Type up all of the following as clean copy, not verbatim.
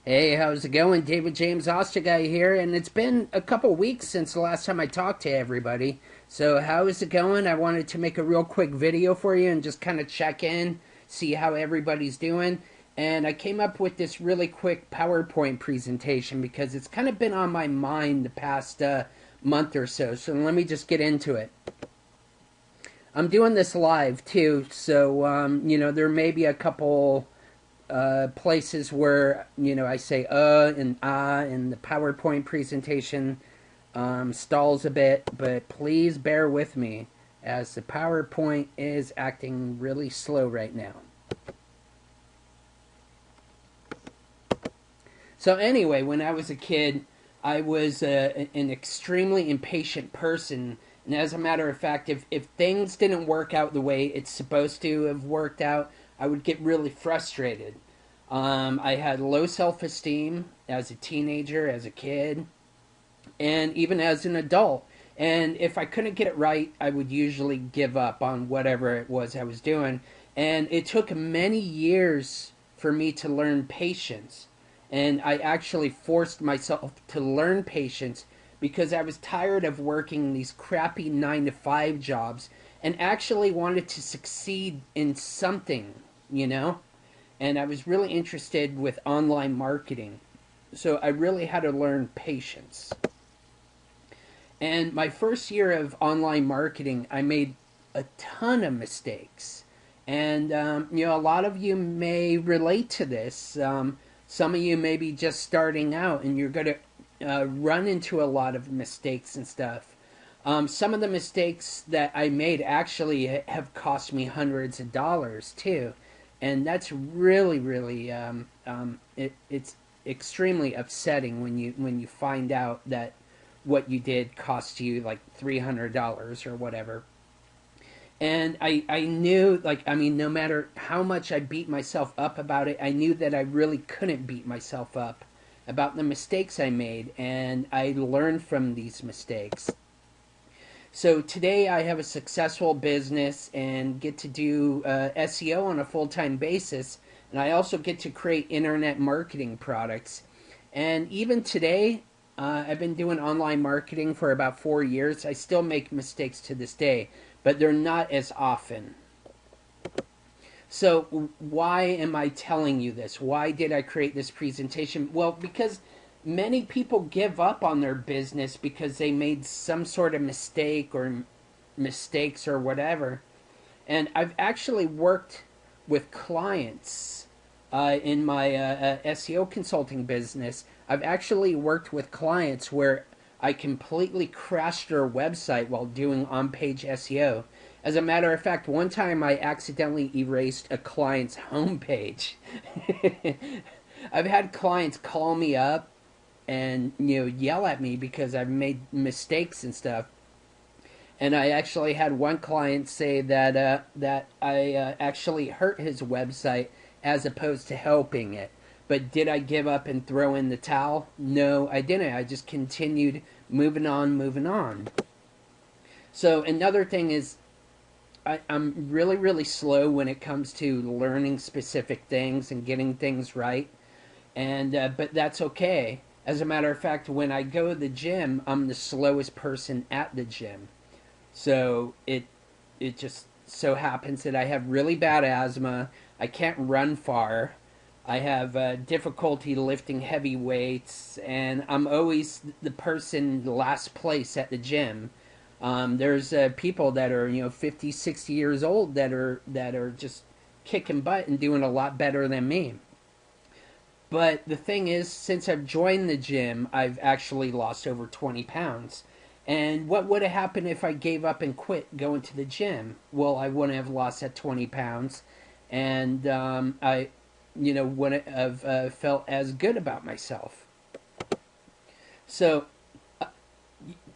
Hey, how's it going? David James Osterguy here, and it's been a couple weeks since the last time I talked to everybody. So, how is it going? I wanted to make a real quick video for you and just kind of check in, see how everybody's doing. And I came up with this really quick PowerPoint presentation because it's kind of been on my mind the past month or so. So, let me just get into it. I'm doing this live too, so there may be a couple places where I say and ah and the PowerPoint presentation stalls a bit, but please bear with me as the PowerPoint is acting really slow right now. So anyway, when I was a kid, I was an extremely impatient person. And as a matter of fact, if things didn't work out the way it's supposed to have worked out, I would get really frustrated. I had low self esteem as a teenager, as a kid, and even as an adult. And if I couldn't get it right, I would usually give up on whatever it was I was doing. And it took many years for me to learn patience. And I actually forced myself to learn patience because I was tired of working these crappy 9 to 5 jobs and actually wanted to succeed in something. And I was really interested with online marketing. So I really had to learn patience. And my first year of online marketing, I made a ton of mistakes. And, a lot of you may relate to this. Some of you may be just starting out and you're going to run into a lot of mistakes and stuff. Some of the mistakes that I made actually have cost me hundreds of dollars too, and that's really it's extremely upsetting when you find out that what you did cost you like $300 or whatever. And I knew, like, I mean, no matter how much I beat myself up about it, I knew that I really couldn't beat myself up about the mistakes I made, and I learned from these mistakes. So today I have a successful business and get to do SEO on a full time basis. And I also get to create internet marketing products. And even today, I've been doing online marketing for about 4 years. I still make mistakes to this day, but they're not as often. So, why am I telling you this? Why did I create this presentation? Well, because many people give up on their business because they made some sort of mistake or mistakes or whatever. And I've actually worked with clients in my SEO consulting business. I've actually worked with clients where I completely crashed their website while doing on page SEO. As a matter of fact, one time I accidentally erased a client's homepage. I've had clients call me up and yell at me because I've made mistakes and stuff. And I actually had one client say that I actually hurt his website as opposed to helping it. But did I give up and throw in the towel? No, I didn't. I just continued moving on, moving on. So another thing is I'm really slow when it comes to learning specific things and getting things right, and but that's okay. As a matter of fact, when I go to the gym, I'm the slowest person at the gym. So it just so happens that I have really bad asthma. I can't run far. I have difficulty lifting heavy weights, and I'm always the person last place at the gym. There's people that are 50, 60 years old that are just kicking butt and doing a lot better than me. But the thing is, since I've joined the gym, I've actually lost over 20 pounds. And what would have happened if I gave up and quit going to the gym? Well, I wouldn't have lost that 20 pounds. And I, wouldn't have felt as good about myself. So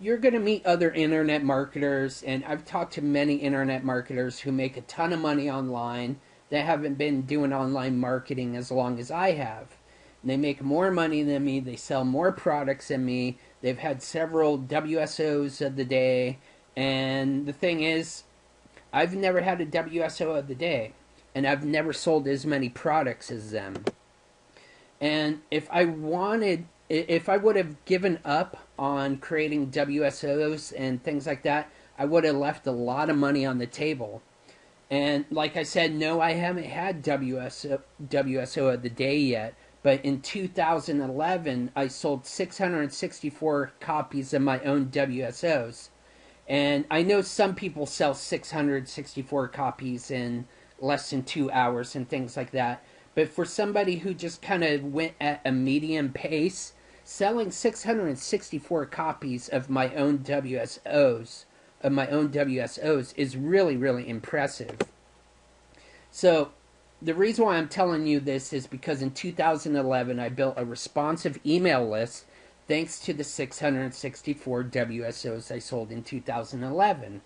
you're going to meet other internet marketers, and I've talked to many internet marketers who make a ton of money online that haven't been doing online marketing as long as I have. And they make more money than me, they sell more products than me, they've had several WSOs of the day, and the thing is, I've never had a WSO of the day, and I've never sold as many products as them. And if I would have given up on creating WSOs and things like that, I would have left a lot of money on the table. And like I said, no, I haven't had WSO of the day yet. But in 2011, I sold 664 copies of my own WSOs. And I know some people sell 664 copies in less than 2 hours and things like that. But for somebody who just kind of went at a medium pace, selling 664 copies of my own WSOs is really, really impressive. So the reason why I'm telling you this is because in 2011 I built a responsive email list thanks to the 664 WSOs I sold in 2011.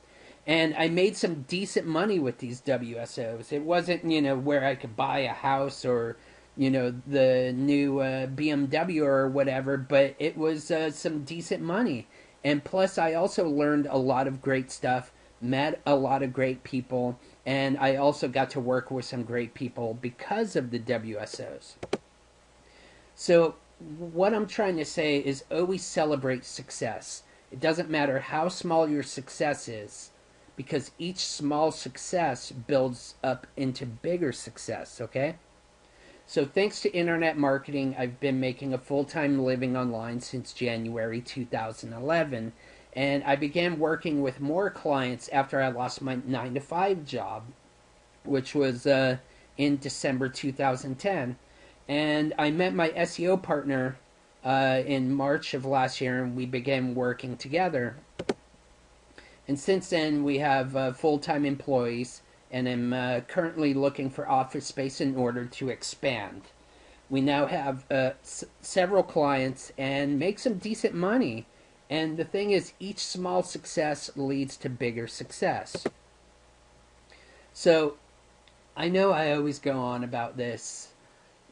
And I made some decent money with these WSOs. It wasn't, where I could buy a house or, the new BMW or whatever, but it was some decent money. And plus, I also learned a lot of great stuff, met a lot of great people, and I also got to work with some great people because of the WSOs. So, what I'm trying to say is always celebrate success. It doesn't matter how small your success is, because each small success builds up into bigger success, okay? So thanks to internet marketing, I've been making a full-time living online since January 2011, and I began working with more clients after I lost my 9-to-5 job, which was in December 2010. And I met my SEO partner in March of last year, and we began working together. And since then, we have full-time employees, and I'm currently looking for office space in order to expand. We now have several clients and make some decent money. And the thing is, each small success leads to bigger success. So, I know I always go on about this,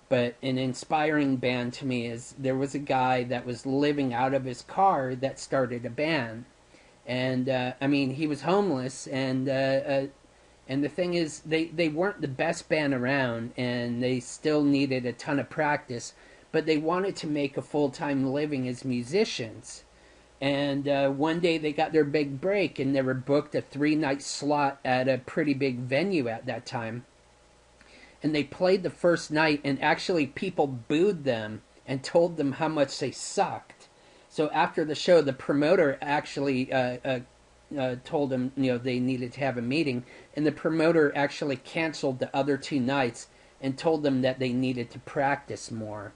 but an inspiring band to me is there was a guy that was living out of his car that started a band. And he was homeless, and the thing is, they weren't the best band around, and they still needed a ton of practice, but they wanted to make a full-time living as musicians. And one day they got their big break, and they were booked a 3-night slot at a pretty big venue at that time. And they played the first night, and actually people booed them and told them how much they sucked. So after the show, the promoter actually told them, they needed to have a meeting, and the promoter actually canceled the other 2 nights and told them that they needed to practice more.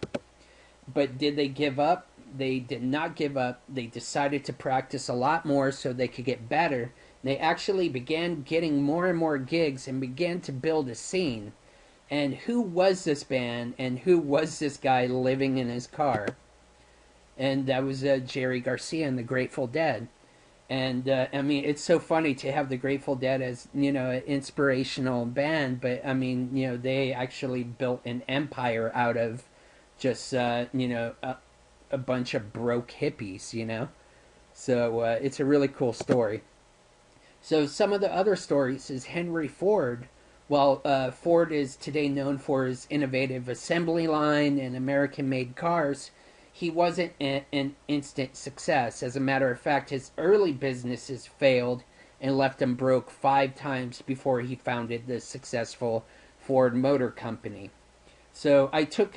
But did they give up? They did not give up. They decided to practice a lot more so they could get better. They actually began getting more and more gigs and began to build a scene. And who was this band, and who was this guy living in his car? And that was Jerry Garcia and the Grateful Dead. And it's so funny to have the Grateful Dead as, an inspirational band, but they actually built an empire out of just, a bunch of broke hippies. So it's a really cool story. So some of the other stories is Henry Ford. While Ford is today known for his innovative assembly line and American-made cars, he wasn't an instant success. As a matter of fact, his early businesses failed and left him broke 5 times before he founded the successful Ford Motor Company. So I took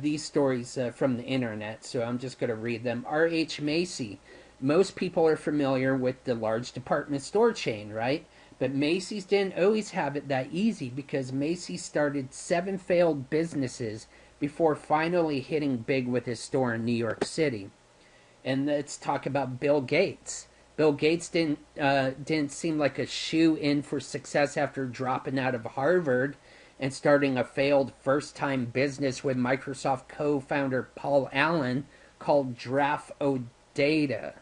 these stories from the internet, so I'm just going to read them. R.H. Macy. Most people are familiar with the large department store chain, right? But Macy's didn't always have it that easy, because Macy's started 7 failed businesses before finally hitting big with his store in New York City. And let's talk about Bill Gates. Bill Gates didn't seem like a shoe-in for success after dropping out of Harvard and starting a failed first-time business with Microsoft co-founder Paul Allen called Draft-O-Data.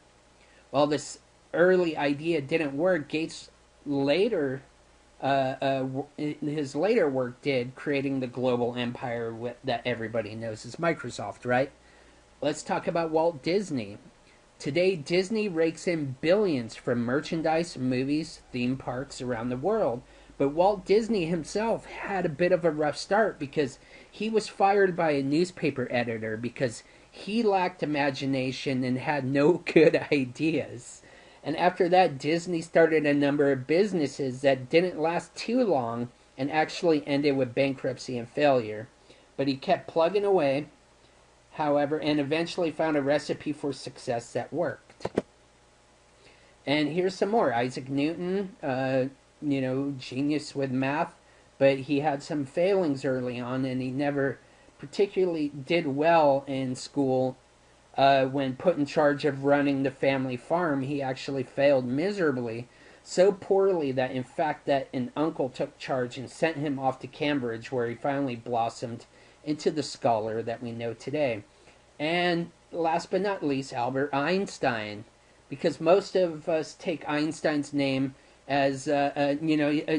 While this early idea didn't work, Gates later his later work did, creating the global empire that everybody knows as Microsoft, right? Let's talk about Walt Disney. Today, Disney rakes in billions from merchandise, movies, theme parks around the world, But Walt Disney himself had a bit of a rough start because he was fired by a newspaper editor because he lacked imagination and had no good ideas. And after that, Disney started a number of businesses that didn't last too long and actually ended with bankruptcy and failure. But he kept plugging away, however, and eventually found a recipe for success that worked. And here's some more. Isaac Newton, genius with math, but he had some failings early on, and he never particularly did well in school. When put in charge of running the family farm, he actually failed miserably, so poorly that in fact that an uncle took charge and sent him off to Cambridge, where he finally blossomed into the scholar that we know today. And last but not least, Albert Einstein, because most of us take Einstein's name as a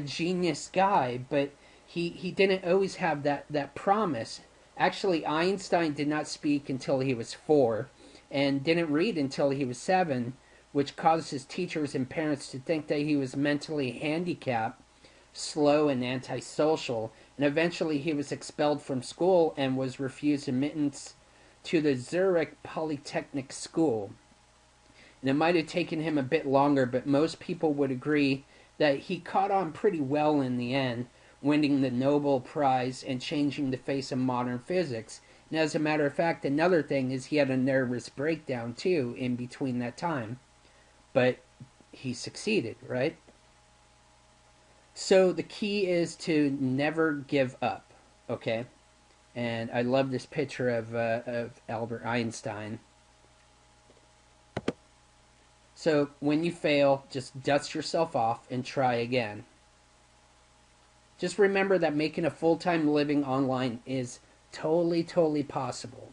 genius guy, but he didn't always have that promise. Actually, Einstein did not speak until he was 4 and didn't read until he was 7, which caused his teachers and parents to think that he was mentally handicapped, slow, and antisocial. And eventually he was expelled from school and was refused admittance to the Zurich Polytechnic School. And it might have taken him a bit longer, but most people would agree that he caught on pretty well in the end, winning the Nobel Prize and changing the face of modern physics. And as a matter of fact, another thing is he had a nervous breakdown too in between that time. But he succeeded, right? So the key is to never give up, okay? And I love this picture of Albert Einstein. So when you fail, just dust yourself off and try again. Just remember that making a full-time living online is totally possible.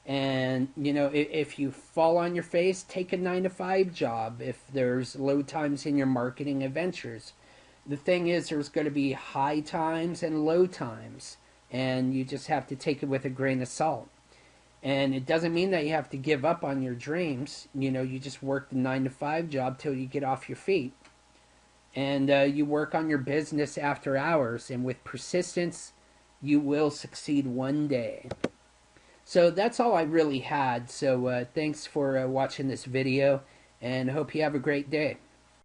And, if you fall on your face, take a 9-to-5 job if there's low times in your marketing adventures. The thing is, there's going to be high times and low times, and you just have to take it with a grain of salt. And it doesn't mean that you have to give up on your dreams. You just work the 9-to-5 job till you get off your feet. And you work on your business after hours. And with persistence, you will succeed one day. So that's all I really had. So thanks for watching this video. And hope you have a great day.